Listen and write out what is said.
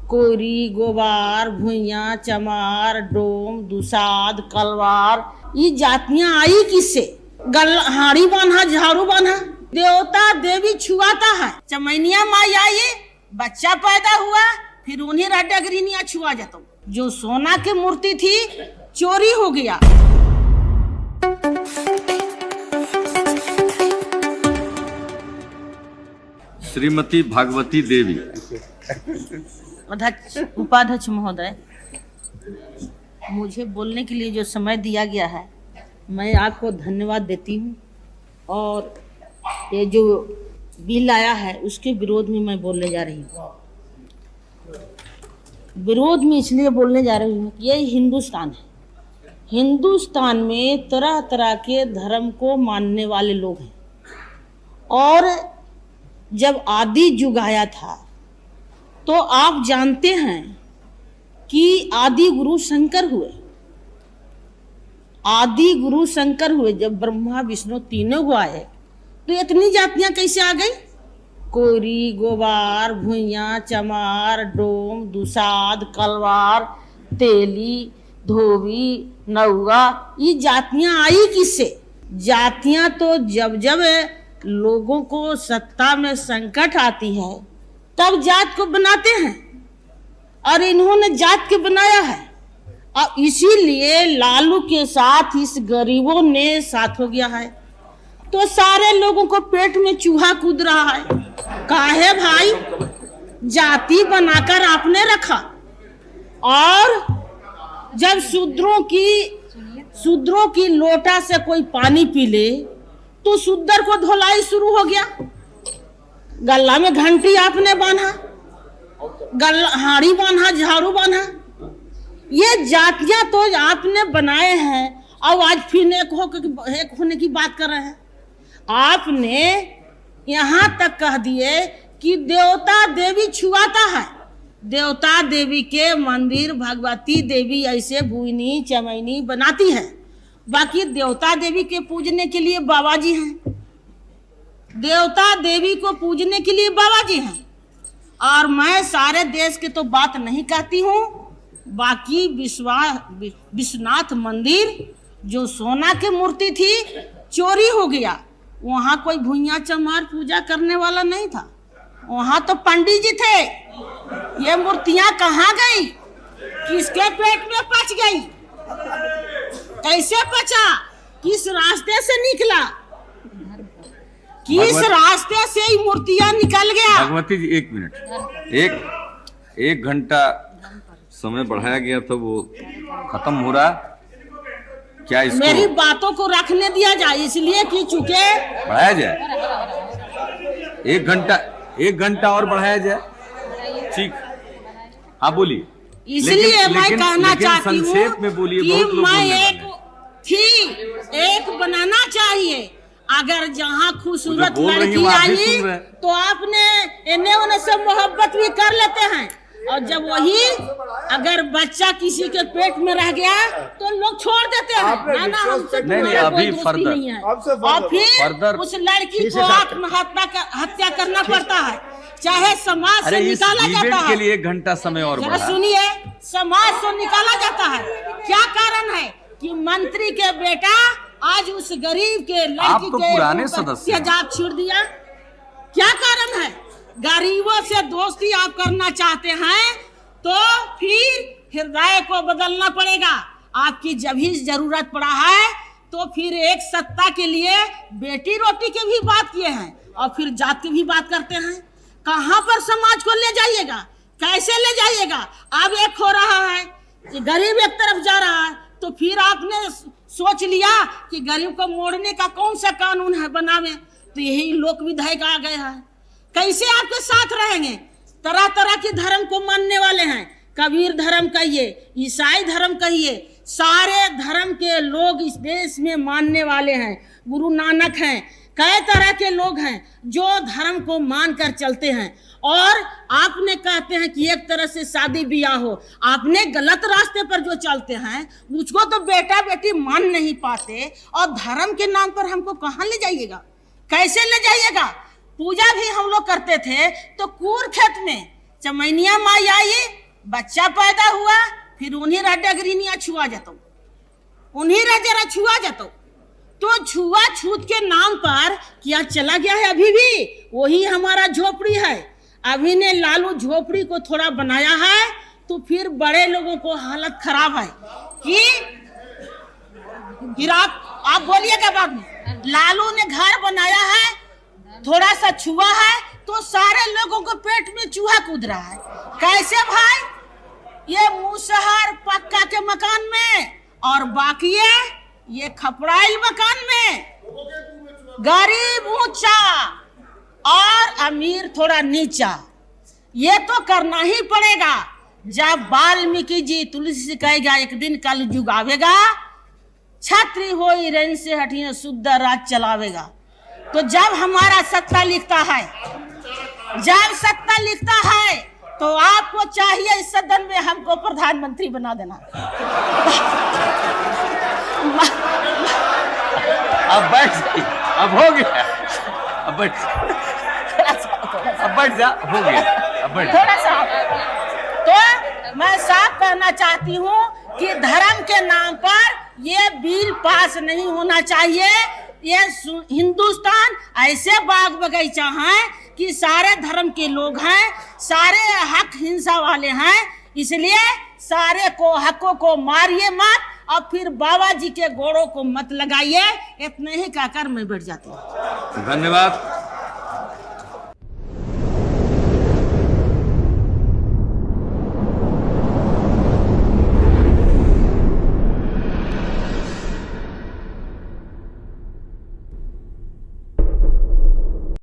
कोरी, गोबार, भुइया, चमार, डोम, दुसाद, कलवार, ये जातियां आई किससे? हाड़ी बांधा, झाड़ू बांधा, देवता देवी छुआता है। चमैनिया माई आई, बच्चा पैदा हुआ, फिर उन्हीं रड्डगरिनिया छुआ जाता। जो सोना की मूर्ति थी चोरी हो गया। श्रीमती भागवती देवी। अध्यक्ष, उपाध्यक्ष महोदय, मुझे बोलने के लिए जो समय दिया गया है मैं आपको धन्यवाद देती हूँ। और ये जो बिल आया है उसके विरोध में मैं बोलने जा रही हूँ। विरोध में इसलिए बोलने जा रही हूँ कि ये हिंदुस्तान है। हिंदुस्तान में तरह तरह के धर्म को मानने वाले लोग हैं। और जब आदि युग आया था तो आप जानते हैं कि आदि गुरु शंकर हुए। आदि गुरु शंकर हुए जब ब्रह्मा विष्णु तीनों को आए तो इतनी जातियां कैसे आ गई? कोरी, गोबार, भुइया, चमार, डोम, दुसाद, कलवार, तेली, धोबी, नौआ, ये जातियां आई किससे? जातियां तो जब जब लोगों को सत्ता में संकट आती है तब जात को बनाते हैं। और इन्होंने जात के बनाया है। और इसीलिए लालू के साथ इस गरीबों ने साथ हो गया है। तो सारे लोगों को पेट में चूहा कूद रहा है। काहे भाई? जाति बनाकर आपने रखा। और जब शूद्रों की लोटा से कोई पानी पी ले तो शूद्र को धोलाई शुरू हो गया। गला में घंटी आपने बांधा, हाड़ी बांधा, झाड़ू बांधा। ये जातियां तो आपने बनाए हैं और आज फिर एक होने की बात कर रहे हैं। आपने यहाँ तक कह दिए कि देवता देवी छुआता है। देवता देवी के मंदिर भगवती देवी ऐसे भुइनी चमैनी बनाती है। बाकी देवता देवी के पूजने के लिए बाबा जी हैं। देवता देवी को पूजने के लिए बाबा जी हैं। और मैं सारे देश के तो बात नहीं कहती हूँ। बाकी विश्वनाथ मंदिर जो सोना की मूर्ति थी चोरी हो गया। वहाँ कोई भुइया चमार पूजा करने वाला नहीं था। वहाँ तो पंडित जी थे। ये मूर्तियाँ कहाँ गई? किसके पेट में पच गई? कैसे पचा? किस रास्ते से निकला? किस रास्ते से ही मूर्तियां निकल गया? भगवती जी एक मिनट, एक घंटा समय बढ़ाया गया था, वो खत्म हो रहा। क्या इसको मेरी बातों को रखने दिया जाए, इसलिए कि चूंकि बढ़ाया जाए। एक घंटा और बढ़ाया जाए। ठीक, हाँ बोलिए। इसलिए मैं कहना चाहती हूँ कि मैं एक बनाना चाहिए। अगर जहाँ खूबसूरत लड़की आई तो आपने इन्हें उन्हें से मोहब्बत भी कर लेते हैं। और जब वही अगर बच्चा किसी के पेट में रह गया तो लोग छोड़ देते हैं। ना हमसे तुम्हारा कोई दोस्ती नहीं है। और फिर उस लड़की को आत्महत्या करना पड़ता है, चाहे समाज से निकाला जाता है। के लिए 1 घंटा समय और बढ़ा। सुनिए, समाज से निकाला जाता है। क्या कारण है कि मंत्री के बेटा आज उस गरीब के लड़की के पुराने सदस्य जात छोड़ दिया? क्या कारण है? गरीबों से दोस्ती आप करना चाहते हैं तो फिर हृदय को बदलना पड़ेगा। आपकी जब ही जरूरत पड़ा है तो फिर एक सत्ता के लिए बेटी रोटी के भी बात किए हैं और फिर जात की भी बात करते हैं। कहाँ पर समाज को ले जाइएगा? कैसे ले जाइएगा? अब एक हो रहा है कि गरीब एक तरफ जा रहा है तो फिर आपने सोच लिया कि गरीब को मोड़ने का कौन सा कानून है बनावे। तो यही लोक विधायक आ गए हैं। कैसे आपके साथ रहेंगे? तरह तरह के धर्म को मानने वाले हैं। कबीर धर्म कहिए, ईसाई धर्म कहिए, सारे धर्म के लोग इस देश में मानने वाले हैं। गुरु नानक हैं, कई तरह के लोग हैं जो धर्म को मानकर चलते हैं। और आपने कहते हैं कि एक तरह से शादी ब्याह हो। आपने गलत रास्ते पर जो चलते हैं मुझको तो बेटा बेटी मान नहीं पाते और धर्म के नाम पर हमको कहाँ ले जाइएगा? कैसे ले जाइएगा? पूजा भी हम लोग करते थे तो कूर खेत में चमैनिया माई आई बच्चा पैदा हुआ फिर उन्हीं रा डगरीनिया छुआ जातो, उन्हीं रा जरा छुआ जातो। तो छुआ छूत के नाम पर क्या चला गया है अभी भी वही हमारा झोपड़ी है। अभी ने लालू झोपड़ी को थोड़ा बनाया है तो फिर बड़े लोगों को हालत खराब है कि फिर आप बोलिएगा बाद में। लालू ने घर बनाया है, थोड़ा सा छुआ है तो सारे लोगों को पेट में चूहा कूद रहा है। कैसे भाई? ये मुसहर पक्का के मकान में और बाकी ये खपड़ाइल मकान में, गरीब ऊंचा और अमीर थोड़ा नीचा। ये तो करना ही पड़ेगा। जब वाल्मीकि जी तुलसी से कहेगा एक दिन कल युग आवेगा, छत्री होई रन से हटिए शुद्ध राज चलावेगा। तो जब हमारा सत्ता लिखता है, जब सत्ता लिखता है तो आपको चाहिए इस सदन में हमको प्रधानमंत्री बना देना। अब बैठ, अब हो गया, अब बैठ, अब बैठ जा, हो गया, अब बैठ थोड़ा सा। तो मैं साफ कहना चाहती हूँ कि धर्म के नाम पर ये बिल पास नहीं होना चाहिए। ये हिंदुस्तान ऐसे बाग बगीचा है कि सारे धर्म के लोग हैं, सारे हक हिंसा वाले हैं, इसलिए सारे को हकों को मारिए मत और फिर बाबा जी के घोड़ों को मत लगाइए। इतने ही कहकर मैं बैठ जाती हूँ। धन्यवाद।